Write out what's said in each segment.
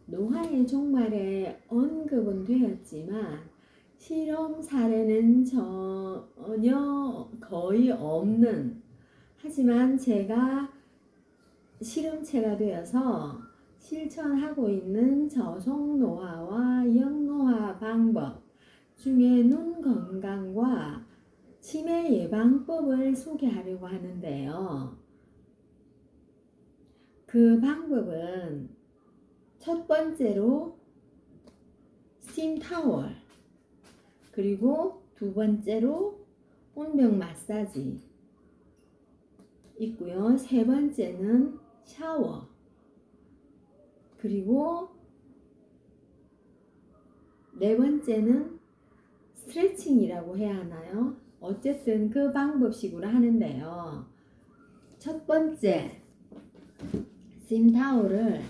노화의 종말에 언급은 되었지만 실험 사례는 전혀 거의 없는, 하지만 제가 실험체가 되어서 실천하고 있는 저속 노화와 역노화 방법 중에 눈 건강과 치매 예방법을 소개하려고 하는데요. 그 방법은 첫 번째로 스팀 타월, 그리고 두 번째로 온병 마사지 있고요. 세 번째는 샤워, 그리고 네 번째는 스트레칭이라고 해야 하나요? 어쨌든 그 방법식으로 하는데요. 첫 번째, 스팀 타월을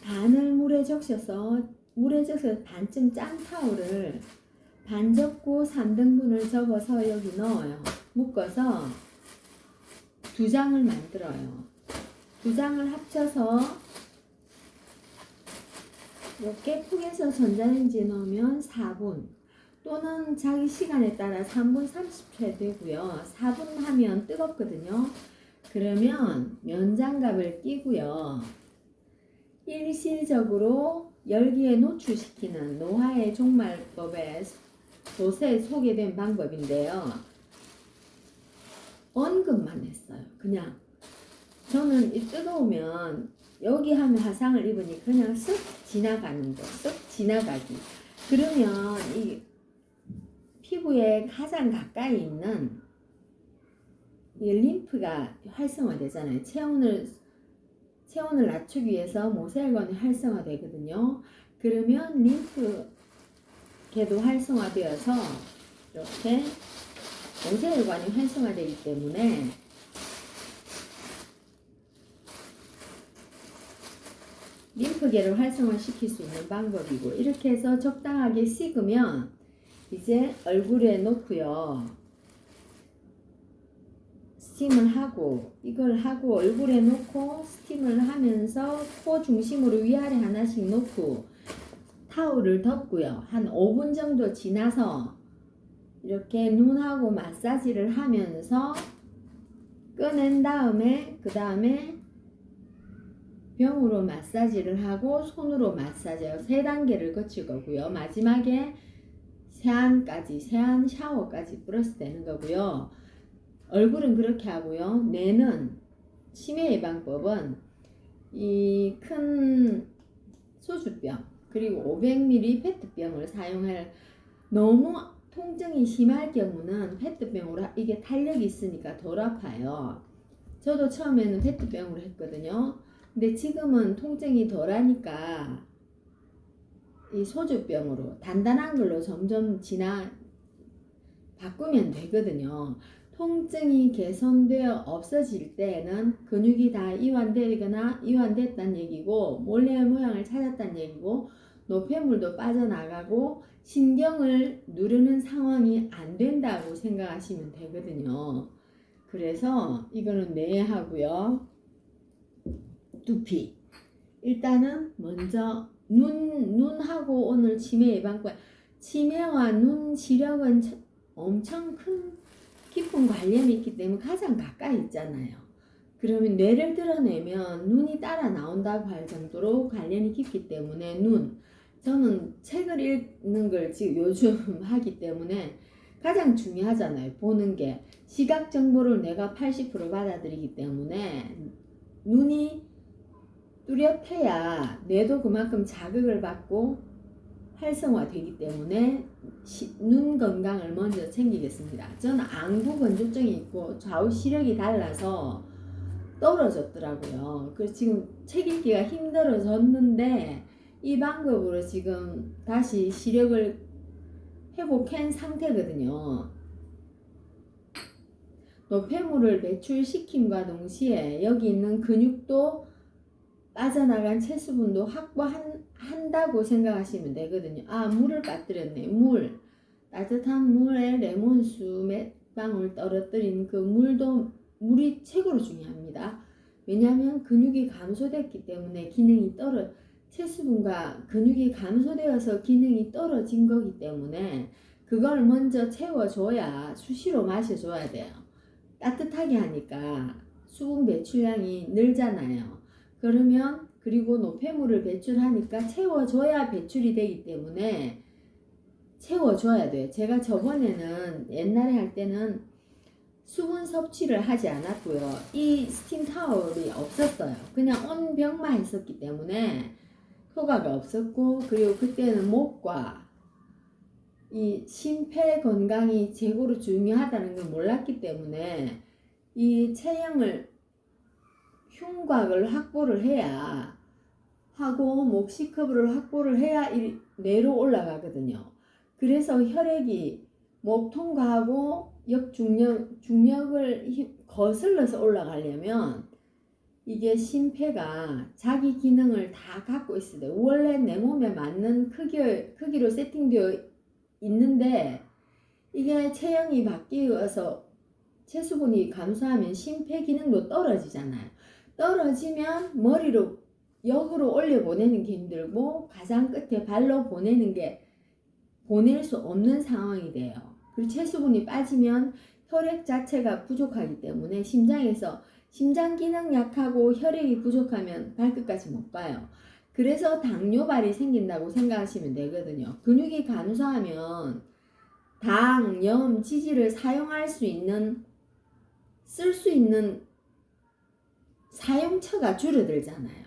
반을 물에 적셔서 반쯤 짠 타월을 반 접고 3등분을 접어서 여기 넣어요. 묶어서 두 장을 만들어요. 두 장을 합쳐서 이렇게 포개서 전자레인지에 넣으면 4분 또는 자기 시간에 따라 3분 30초 되고요. 4분 하면 뜨겁거든요. 그러면 면장갑을 끼고요. 일시적으로 열기에 노출시키는 노화의 종말법에 도서에 소개된 방법인데요. 언급만 했어요. 그냥 저는 이 뜨거우면 여기 하면 화상을 입으니 그냥 쓱 지나가는 거, 쓱 지나가기. 그러면 이 피부에 가장 가까이 있는 이 림프가 활성화되잖아요. 체온을 낮추기 위해서 모세혈관이 활성화되거든요. 그러면 림프계도 활성화되어서 이렇게 모세혈관이 활성화되기 때문에 림프계를 활성화시킬 수 있는 방법이고, 이렇게 해서 적당하게 식으면 이제 얼굴에 놓고요. 스팀을 하고, 이걸 하고 얼굴에 놓고 스팀을 하면서 코 중심으로 위아래 하나씩 놓고 타올을 덮고요. 한 5분 정도 지나서 이렇게 눈하고 마사지를 하면서 꺼낸 다음에 그 다음에 병으로 마사지를 하고 손으로 마사지해요. 3단계를 거칠 거고요. 마지막에 세안 샤워까지 플러스 되는 거고요. 얼굴은 그렇게 하고요. 뇌는 치매 예방법은 이 큰 소주병 그리고 500ml 페트병을 사용할, 너무 통증이 심할 경우는 페트병으로, 이게 탄력이 있으니까 덜 아파요. 저도 처음에는 페트병으로 했거든요. 근데 지금은 통증이 덜하니까 이 소주병으로 단단한 걸로 점점 바꾸면 되거든요. 통증이 개선되어 없어질 때는 근육이 다 이완되거나 이완됐다는 얘기고, 몰래 모양을 찾았다는 얘기고, 노폐물도 빠져나가고 신경을 누르는 상황이 안 된다고 생각하시면 되거든요. 그래서 이거는 뇌하고요. 두피. 일단은 먼저 눈하고 오늘 치매 예방법. 치매와 눈 시력은 엄청 깊은 관련이 있기 때문에 가장 가까이 있잖아요. 그러면 뇌를 드러내면 눈이 따라 나온다고 할 정도로 관련이 깊기 때문에 저는 책을 읽는 걸 지금 요즘 하기 때문에 가장 중요하잖아요. 보는 게 시각 정보를 뇌가 80% 받아들이기 때문에 눈이 뚜렷해야 뇌도 그만큼 자극을 받고 활성화되기 때문에 눈 건강을 먼저 챙기겠습니다. 저는 안구 건조증이 있고 좌우 시력이 달라서 떨어졌더라고요. 그래서 지금 책 읽기가 힘들어졌는데 이 방법으로 지금 다시 시력을 회복한 상태거든요. 노폐물을 배출시킴과 동시에 여기 있는 근육도 빠져나간 체수분도 확보한다고 생각하시면 되거든요. 물을 빠뜨렸네. 따뜻한 물에 레몬수 몇 방울 떨어뜨린 그 물이 최고로 중요합니다. 왜냐하면 근육이 감소됐기 때문에 체수분과 근육이 감소되어서 기능이 떨어진 거기 때문에 그걸 먼저 채워줘야 수시로 마셔줘야 돼요. 따뜻하게 하니까 수분 배출량이 늘잖아요. 그러면 그리고 노폐물을 배출하니까 채워줘야 배출이 되기 때문에 채워줘야 돼요. 제가 저번에는 옛날에 할 때는 수분 섭취를 하지 않았고요. 이 스팀 타월이 없었어요. 그냥 온병만 했었기 때문에 효과가 없었고, 그리고 그때는 목과 이 심폐 건강이 최고로 중요하다는 걸 몰랐기 때문에 이 체형을 흉곽을 확보를 해야 하고 목 C커브를 확보를 해야 뇌로 올라가거든요. 그래서 혈액이 목 통과하고 중력을 거슬러서 올라가려면 이게 심폐가 자기 기능을 다 갖고 있어야 돼요. 원래 내 몸에 맞는 크기로 세팅되어 있는데 이게 체형이 바뀌어서 체수분이 감소하면 심폐 기능도 떨어지잖아요. 떨어지면 머리로 역으로 올려보내는 게 힘들고 가장 끝에 발로 보낼 수 없는 상황이 돼요. 그리고 체수분이 빠지면 혈액 자체가 부족하기 때문에 심장 기능 약하고 혈액이 부족하면 발끝까지 못 가요. 그래서 당뇨발이 생긴다고 생각하시면 되거든요. 근육이 감소하면 당, 염, 지지를 쓸 수 있는 사용처가 줄어들잖아요.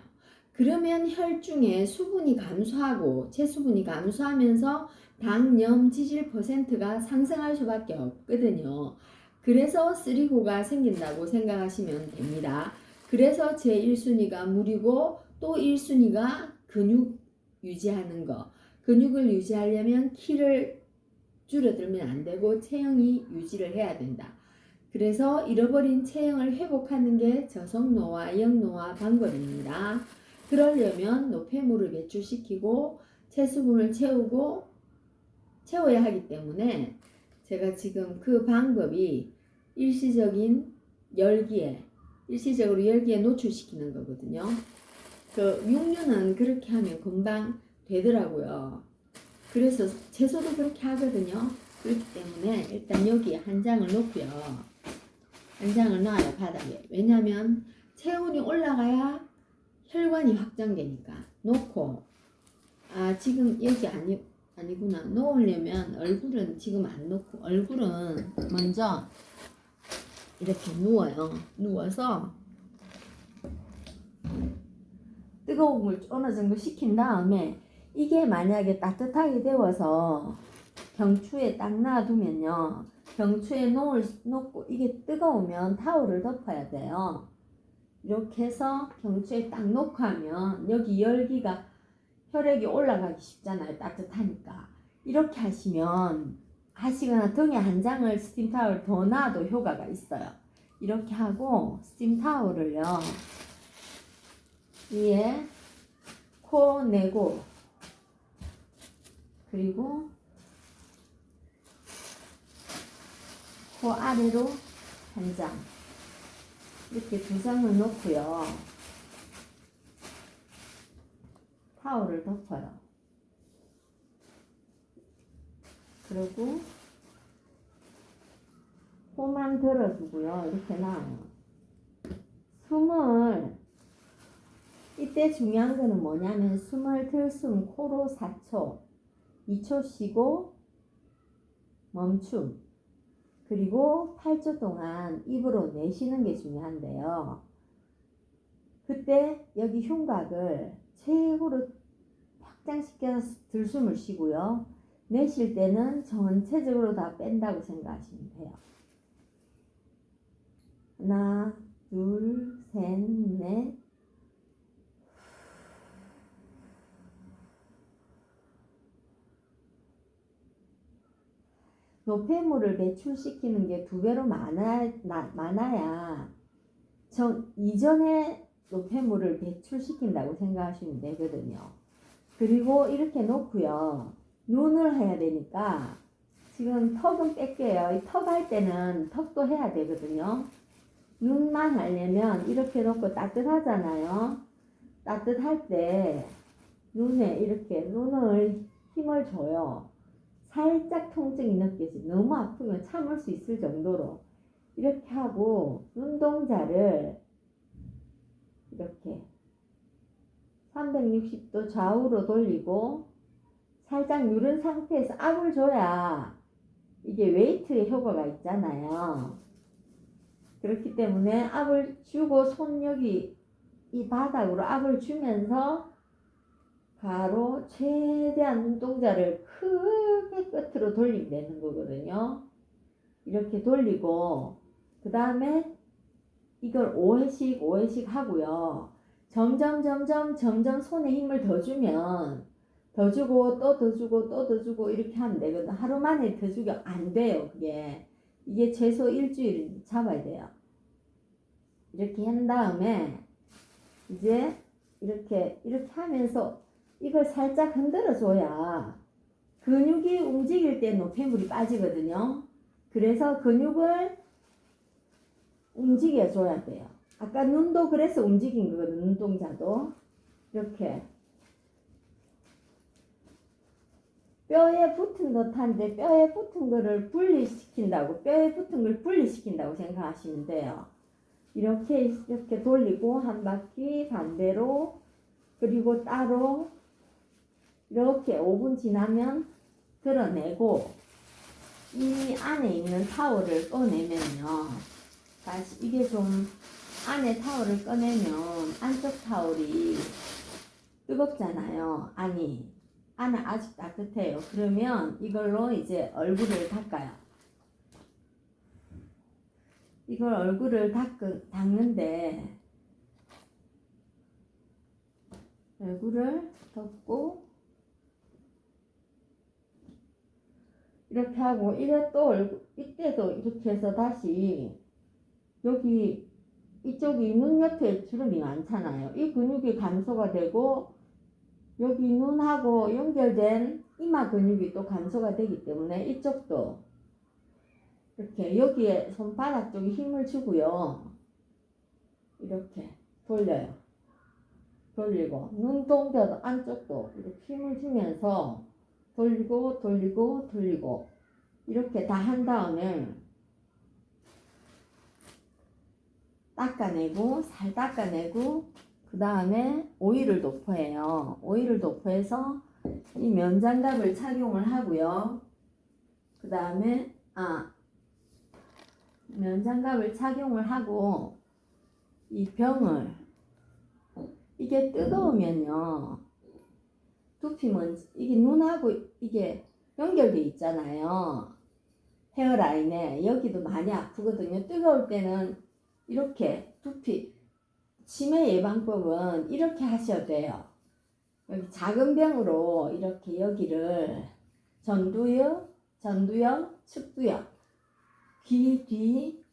그러면 혈중에 수분이 감소하고 체수분이 감소하면서 당, 염, 지질 퍼센트가 상승할 수밖에 없거든요. 그래서 쓰리고가 생긴다고 생각하시면 됩니다. 그래서 제1순위가 물이고 또 1순위가 근육 유지하는 거. 근육을 유지하려면 키를 줄어들면 안 되고 체형이 유지를 해야 된다. 그래서 잃어버린 체형을 회복하는 게 저속노화, 역노화 방법입니다. 그러려면 노폐물을 배출시키고 체수분을 채워야 하기 때문에 제가 지금 그 방법이 일시적으로 열기에 노출시키는 거거든요. 그 육류는 그렇게 하면 금방 되더라고요. 그래서 채소도 그렇게 하거든요. 그렇기 때문에 일단 여기 한 장을 놓고요. 한 장을 놔요, 바닥에. 왜냐면 체온이 올라가야 혈관이 확장되니까. 놓고, 지금 여기 아니구나. 놓으려면 얼굴은 지금 안 놓고, 얼굴은 먼저 이렇게 누워요. 누워서 뜨거운 물 어느 정도 식힌 다음에 이게 만약에 따뜻하게 데워서 경추에 딱 놔두면요. 경추에 놓고 이게 뜨거우면 타올을 덮어야 돼요. 이렇게 해서 경추에 딱 놓고 하면 여기 열기가 혈액이 올라가기 쉽잖아요. 따뜻하니까. 이렇게 하시거나 등에 한 장을 스팀 타올 더 놔도 효과가 있어요. 이렇게 하고 스팀 타올을요. 위에 코 내고 그리고 코 아래로 한 장 이렇게 두 장을 놓고요. 타올을 덮어요. 그리고 코만 들어두고요. 이렇게 놔요. 이때 중요한 거는 뭐냐면 숨을 들숨 코로 4초, 2초 쉬고 멈춤, 그리고 8초 동안 입으로 내쉬는 게 중요한데요. 그때 여기 흉곽을 최고로 확장시켜서 들숨을 쉬고요. 내쉴 때는 전체적으로 다 뺀다고 생각하시면 돼요. 하나, 둘, 셋, 넷. 노폐물을 배출시키는 게 2배로 많아야 이전에 노폐물을 배출시킨다고 생각하시면 되거든요. 그리고 이렇게 놓고요. 눈을 해야 되니까 지금 턱은 뺄게요. 이 턱 할 때는 턱도 해야 되거든요. 눈만 하려면 이렇게 놓고 따뜻하잖아요. 따뜻할 때 눈에 이렇게 눈을 힘을 줘요. 살짝 통증이 느껴지. 너무 아프면 참을 수 있을 정도로 이렇게 하고 눈동자를 이렇게 360도 좌우로 돌리고 살짝 누른 상태에서 압을 줘야 이게 웨이트의 효과가 있잖아요. 그렇기 때문에 압을 주고 손 여기 이 바닥으로 압을 주면서 바로 최대한 눈동자를 크게 끝으로 돌리면 되는 거거든요. 이렇게 돌리고 그 다음에 이걸 5회씩 하고요. 점점 손에 힘을 더 주면 더 주고 또 더 주고 또 더 주고 이렇게 하면 되거든. 하루 만에 더 주면 안 돼요. 이게 최소 일주일 잡아야 돼요. 이렇게 한 다음에 이제 이렇게 하면서 이걸 살짝 흔들어 줘야 근육이 움직일 때 노폐물이 빠지거든요. 그래서 근육을 움직여 줘야 돼요. 아까 눈도 그래서 움직인 거거든. 눈동자도 이렇게 뼈에 붙은 듯한데 뼈에 붙은 거를 분리시킨다고 생각하시면 돼요. 이렇게 돌리고 한 바퀴 반대로 그리고 따로 이렇게 5분 지나면 드러내고 이 안에 있는 타월을 꺼내면요. 다시 이게 좀 안에 타월을 꺼내면 안쪽 타월이 뜨겁잖아요. 안은 아직 따뜻해요. 그러면 이걸로 이제 얼굴을 닦아요. 이걸 얼굴을 닦는데 얼굴을 덮고 이렇게 하고 이때도 이렇게 해서 다시 여기 이쪽이 눈 옆에 주름이 많잖아요. 이 근육이 감소가 되고 여기 눈하고 연결된 이마 근육이 또 감소가 되기 때문에 이쪽도 이렇게 여기에 손바닥 쪽에 힘을 주고요. 이렇게 돌리고 눈동자도 안쪽도 이렇게 힘을 주면서 돌리고 이렇게 다 한 다음에 살 닦아내고 그 다음에 오일을 도포해요. 오일을 도포해서 이 면장갑을 착용을 하고요. 그 다음에 면장갑을 착용을 하고 이 병을 이게 뜨거우면요. 두피먼지 이게 눈하고 이게 연결돼 있잖아요. 헤어라인에 여기도 많이 아프거든요. 뜨거울 때는 이렇게 두피 치매 예방법은 이렇게 하셔야 돼요. 여기 작은 병으로 이렇게 여기를 전두엽, 측두엽, 귀 뒤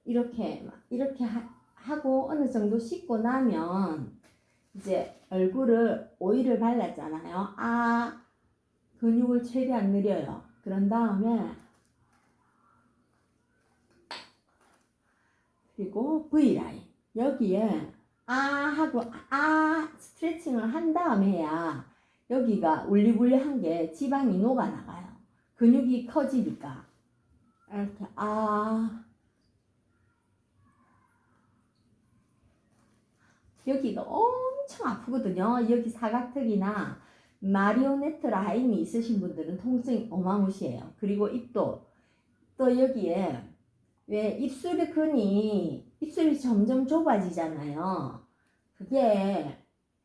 이렇게 하고 어느 정도 씻고 나면 이제 얼굴을 오일을 발랐잖아요. 근육을 최대한 늘려요. 그런 다음에 그리고 V라인 여기에 하고 스트레칭을 한 다음에 해야 여기가 울리불리한 게 지방이 녹아나가요. 근육이 커지니까 이렇게 여기가 엄청 아프거든요. 여기 사각턱이나 마리오네트 라인이 있으신 분들은 통증이 어마무시해요. 그리고 입도 또 여기에 왜 입술이 점점 좁아지잖아요. 그게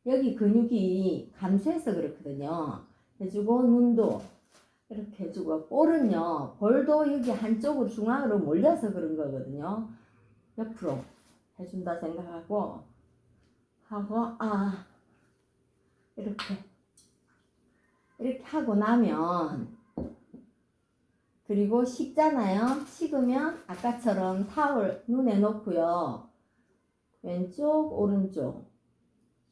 여기 근육이 감소해서 그렇거든요. 해주고 눈도 이렇게 해주고 볼도 여기 한쪽으로 중앙으로 몰려서 그런 거거든요. 옆으로 해준다 생각하고 이렇게 하고 나면 그리고 식잖아요. 식으면 아까처럼 타올 눈에 놓고요. 왼쪽 오른쪽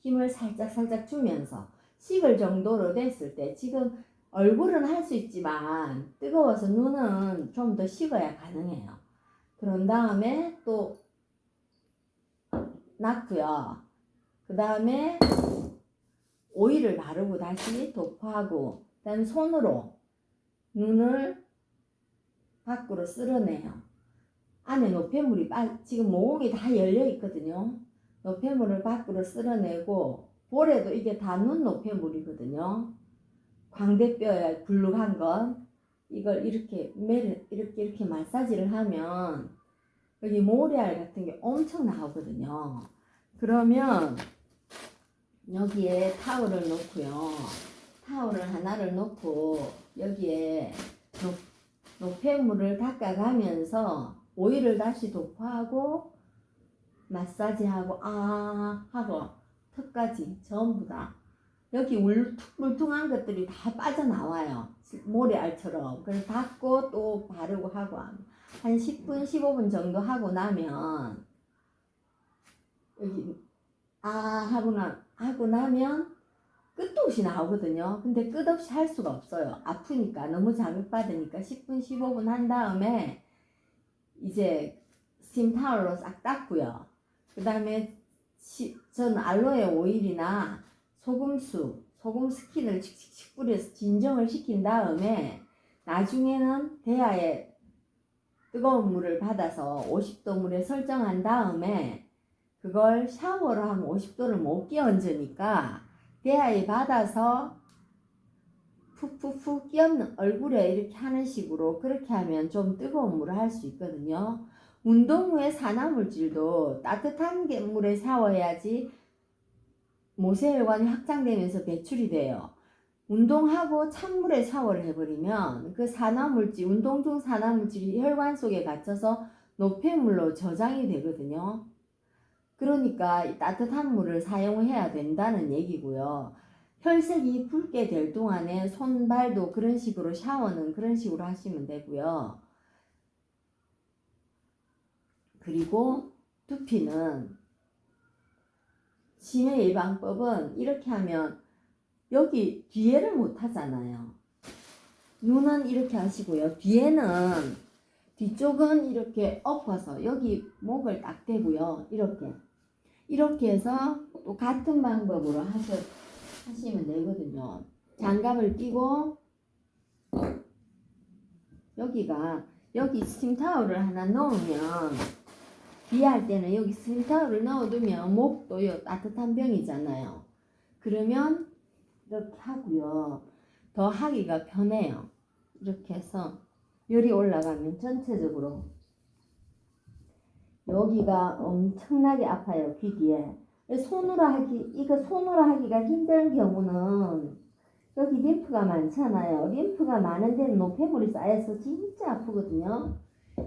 힘을 살짝 주면서 식을 정도로 됐을 때 지금 얼굴은 할 수 있지만 뜨거워서 눈은 좀 더 식어야 가능해요. 그런 다음에 또 놨고요. 그 다음에 오일을 바르고 다시 도포하고, 그 다음에 손으로 눈을 밖으로 쓸어내요. 안에 노폐물이 지금 모공이 다 열려 있거든요. 노폐물을 밖으로 쓸어내고, 볼에도 이게 다 눈 노폐물이거든요. 광대뼈에 굴룩한 건 이걸 이렇게 마사지를 하면 여기 모래알 같은 게 엄청 나오거든요. 그러면 여기에 타올을 놓고요. 타올을 하나를 놓고 여기에 노폐물을 닦아가면서 오일을 다시 도포하고 마사지하고 하고 턱까지 전부 다 여기 울퉁불퉁한 것들이 다 빠져나와요. 모래알처럼. 그래서 닦고 또 바르고 하고 한 10분 15분 정도 하고 나면 여기 하고 나면 끝도 없이 나오거든요. 근데 끝없이 할 수가 없어요. 아프니까 너무 자극받으니까 10분 15분 한 다음에 이제 스팀 타월로 싹 닦고요. 그 다음에 저는 알로에 오일이나 소금 스킨을 칙칙칙 뿌려서 진정을 시킨 다음에 나중에는 대야에 뜨거운 물을 받아서 50도 물에 설정한 다음에 그걸 샤워를 하면 50도를 못 끼얹으니까 대야에 받아서 푹푹푹 끼얹는 얼굴에 이렇게 하는 식으로 그렇게 하면 좀 뜨거운 물을 할 수 있거든요. 운동 후에 산화물질도 따뜻한 물에 샤워해야지 모세혈관이 확장되면서 배출이 돼요. 운동하고 찬물에 샤워를 해버리면 그 산화물질, 운동 중 산화물질이 혈관 속에 갇혀서 노폐물로 저장이 되거든요. 그러니까 이 따뜻한 물을 사용해야 된다는 얘기고요. 혈색이 붉게 될 동안에 손발도 그런 식으로 샤워는 그런 식으로 하시면 되고요. 그리고 두피는 치매 예방법은 이렇게 하면 여기 뒤에를 못 하잖아요. 눈은 이렇게 하시고요. 뒤쪽은 이렇게 엎어서 여기 목을 딱 대고요. 이렇게 해서 또 같은 방법으로 하시면 되거든요. 장갑을 끼고 여기 스팀타올을 하나 넣으면 비할 때는 여기 스팀타올을 넣어두면 목도 따뜻한 병이잖아요. 그러면 이렇게 하고요. 더 하기가 편해요. 이렇게 해서 열이 올라가면 전체적으로 여기가 엄청나게 아파요. 귀 뒤에. 손으로 하기가 힘든 경우는 여기 림프가 많잖아요. 림프가 많은 데는 노폐물이 쌓여서 진짜 아프거든요.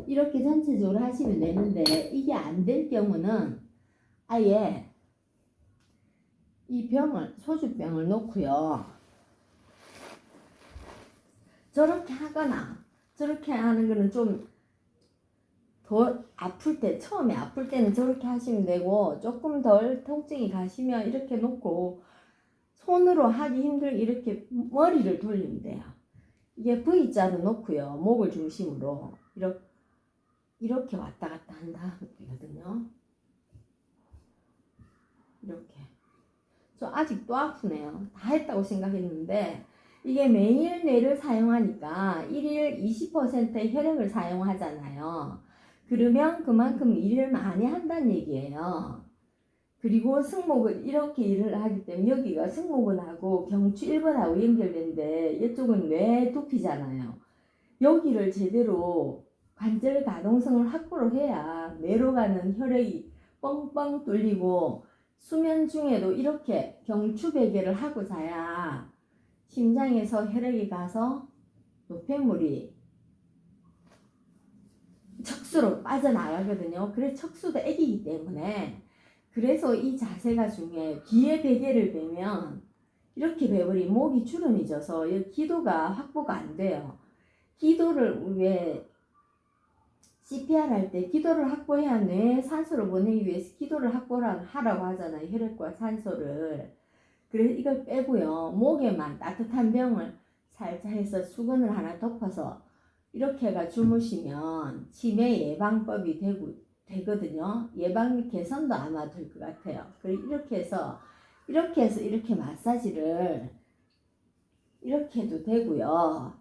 이렇게 전체적으로 하시면 되는데 이게 안 될 경우는 아예 이 소주병을 놓고요. 저렇게 하거나 저렇게 하는 거는 좀 더 처음에 아플 때는 저렇게 하시면 되고 조금 덜 통증이 가시면 이렇게 놓고 손으로 하기 이렇게 머리를 돌리면 돼요. 이게 V자로 놓고요. 목을 중심으로 이렇게 왔다 갔다 한 다음에 되거든요. 이렇게. 저 아직도 아프네요. 다 했다고 생각했는데 이게 매일 뇌를 사용하니까 1일 20%의 혈액을 사용하잖아요. 그러면 그만큼 일을 많이 한다는 얘기예요. 그리고 승모근 이렇게 일을 하기 때문에 여기가 승모근하고 경추 1번하고 연결된데 이쪽은 뇌 두피잖아요. 여기를 제대로 관절 가동성을 확보를 해야 뇌로 가는 혈액이 뻥뻥 뚫리고 수면 중에도 이렇게 경추 베개를 하고 자야 심장에서 혈액이 가서 노폐물이 척수로 빠져나가거든요. 그래서 척수도 애기이기 때문에 그래서 이 자세가 중요해요. 뒤에 베개를 베면 이렇게 베버리면 목이 주름이 져서 기도가 확보가 안 돼요. 기도를 왜 CPR 할 때 기도를 확보해야 뇌에 산소를 보내기 위해서 기도를 하라고 하잖아요. 혈액과 산소를. 그래서 이걸 빼고요. 목에만 따뜻한 병을 살짝 해서 수건을 하나 덮어서 이렇게가 주무시면 치매 예방법이 되거든요. 예방 개선도 아마 될 것 같아요. 그리고 이렇게 해서 이렇게 마사지를 이렇게 해도 되고요.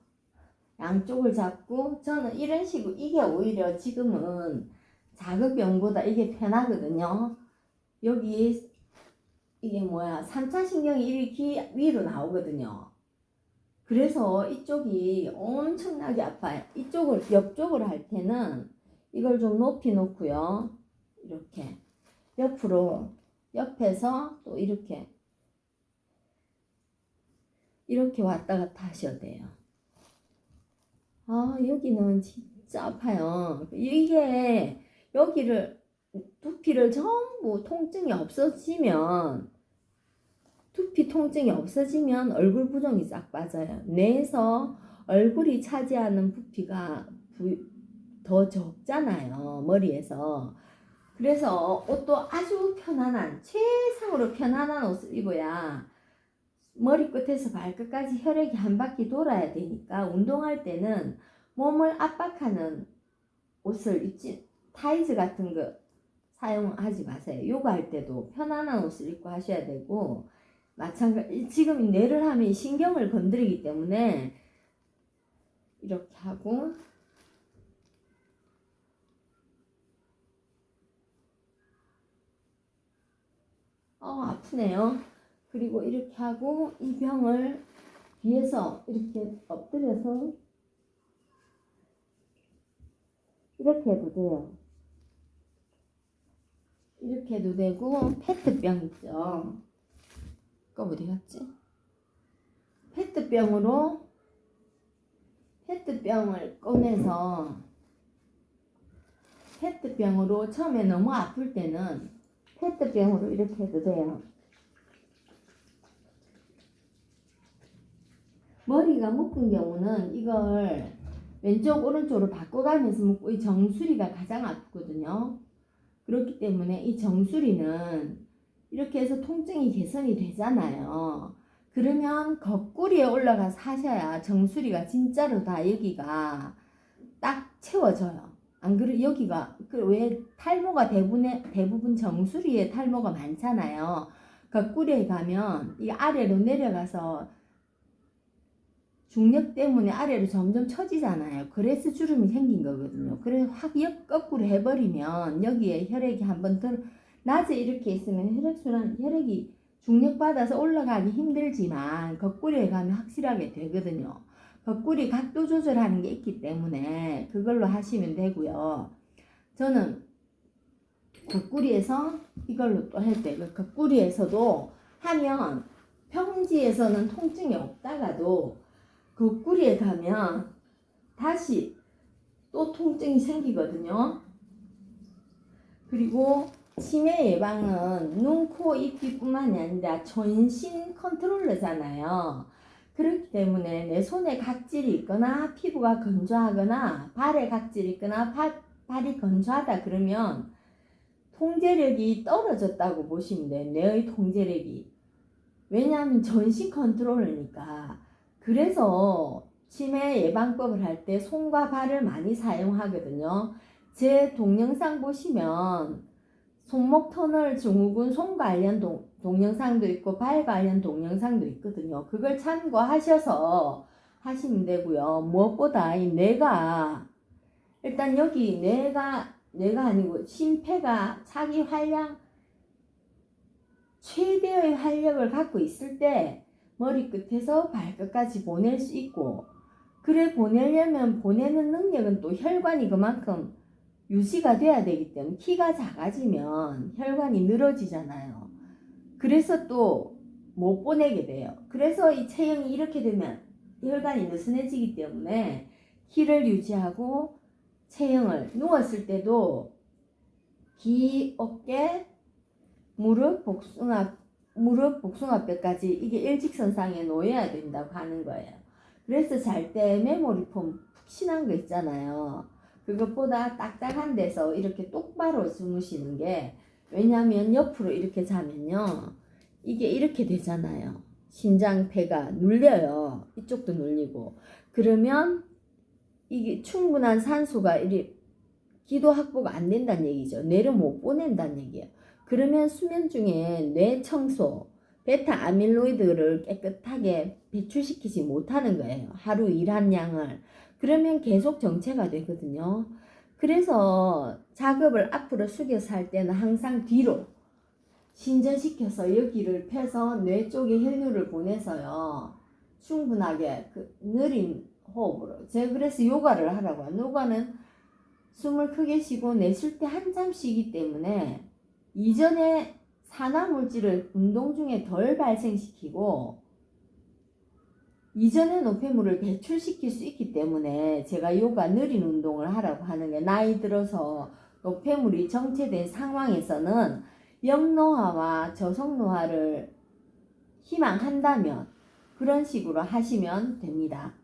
양쪽을 잡고 저는 이런 식으로 이게 오히려 지금은 자극병보다 이게 편하거든요. 여기 이게 뭐야 3차 신경이 이렇게 위로 나오거든요. 그래서 이쪽이 엄청나게 아파요. 옆쪽을 할 때는 이걸 좀 높이 놓고요. 이렇게 옆으로 옆에서 또 이렇게 왔다 갔다 하셔야 돼요. 아, 여기는 진짜 아파요. 이게 여기를 두피를 전부 두피 통증이 없어지면 얼굴 부종이 싹 빠져요. 뇌에서 얼굴이 차지하는 부피가 더 적잖아요. 머리에서. 그래서 옷도 아주 편안한 최상으로 편안한 옷을 입어야 머리끝에서 발끝까지 혈액이 한 바퀴 돌아야 되니까 운동할 때는 몸을 압박하는 옷을 입지 타이즈 같은 거 사용하지 마세요. 요가할 때도 편안한 옷을 입고 하셔야 되고 마찬가지 지금 뇌를 하면 신경을 건드리기 때문에 이렇게 하고 아프네요. 그리고 이렇게 하고 이 병을 뒤에서 이렇게 엎드려서 이렇게 해도 돼요. 이렇게 해도 되고 페트병 있죠. 그거 어디 갔지? 페트병을 꺼내서 페트병으로 처음에 너무 아플 때는 페트병으로 이렇게 해도 돼요. 머리가 묶은 경우는 이걸 왼쪽 오른쪽으로 바꿔가면서 묶고 이 정수리가 가장 아프거든요. 그렇기 때문에 이 정수리는 이렇게 해서 통증이 개선이 되잖아요. 그러면 거꾸리에 올라가서 하셔야 정수리가 진짜로 다 여기가 딱 채워져요. 안 그래 여기가 왜 탈모가 대부분 정수리에 탈모가 많잖아요. 거꾸리에 가면 이 아래로 내려가서 중력 때문에 아래로 점점 처지잖아요. 그래서 주름이 생긴 거거든요. 그래서 확 거꾸로 해버리면 여기에 혈액이 한번 낮에 이렇게 있으면 혈액이 중력 받아서 올라가기 힘들지만 거꾸리에 가면 확실하게 되거든요. 거꾸리 각도 조절하는 게 있기 때문에 그걸로 하시면 되고요. 저는 거꾸리에서 이걸로 또 할 때 거꾸리에서도 하면 평지에서는 통증이 없다가도 거꾸리에 가면 다시 또 통증이 생기거든요. 그리고 치매 예방은 눈, 코, 입, 귀뿐만이 아니라 전신 컨트롤러잖아요. 그렇기 때문에 내 손에 각질이 있거나 피부가 건조하거나 발에 각질이 있거나 발이 건조하다 그러면 통제력이 떨어졌다고 보시면 돼요. 뇌의 통제력이. 왜냐하면 전신 컨트롤러니까. 그래서 치매 예방법을 할 때 손과 발을 많이 사용하거든요. 제 동영상 보시면 손목 터널 증후군 손 관련 동영상도 있고 발 관련 동영상도 있거든요. 그걸 참고하셔서 하시면 되고요. 무엇보다 이 뇌가 일단 여기 뇌가 아니고 심폐가 자기 최대의 활력을 갖고 있을 때 머리끝에서 발끝까지 보낼 수 있고 그래 보내려면 보내는 능력은 또 혈관이 그만큼 유지가 돼야 되기 때문에 키가 작아지면 혈관이 늘어지잖아요. 그래서 또 못 보내게 돼요. 그래서 이 체형이 이렇게 되면 혈관이 느슨해지기 때문에 키를 유지하고 체형을 누웠을 때도 귀, 어깨, 무릎, 복숭아뼈까지 이게 일직선상에 놓여야 된다고 하는 거예요. 그래서 잘 때 메모리 폼 푹신한 거 있잖아요. 그것보다 딱딱한 데서 이렇게 똑바로 주무시는 게 왜냐하면 옆으로 이렇게 자면요. 이게 이렇게 되잖아요. 신장 폐가 눌려요. 이쪽도 눌리고. 그러면 이게 충분한 산소가 이리 기도 확보가 안 된다는 얘기죠. 뇌를 못 보낸다는 얘기예요. 그러면 수면 중에 뇌 청소, 베타 아밀로이드를 깨끗하게 배출시키지 못하는 거예요. 하루 일한 양을. 그러면 계속 정체가 되거든요. 그래서 작업을 앞으로 숙여서 할 때는 항상 뒤로 신전시켜서 여기를 펴서 뇌 쪽에 혈류를 보내서요. 충분하게 그 느린 호흡으로. 제가 그래서 요가를 하라고 해요. 요가는 숨을 크게 쉬고 내쉴 때 한참 쉬기 때문에 이전에 산화물질을 운동 중에 덜 발생시키고 이전에 노폐물을 배출시킬 수 있기 때문에 제가 요가 느린 운동을 하라고 하는 게, 나이 들어서 노폐물이 정체된 상황에서는 역노화와 저속노화를 희망한다면 그런 식으로 하시면 됩니다.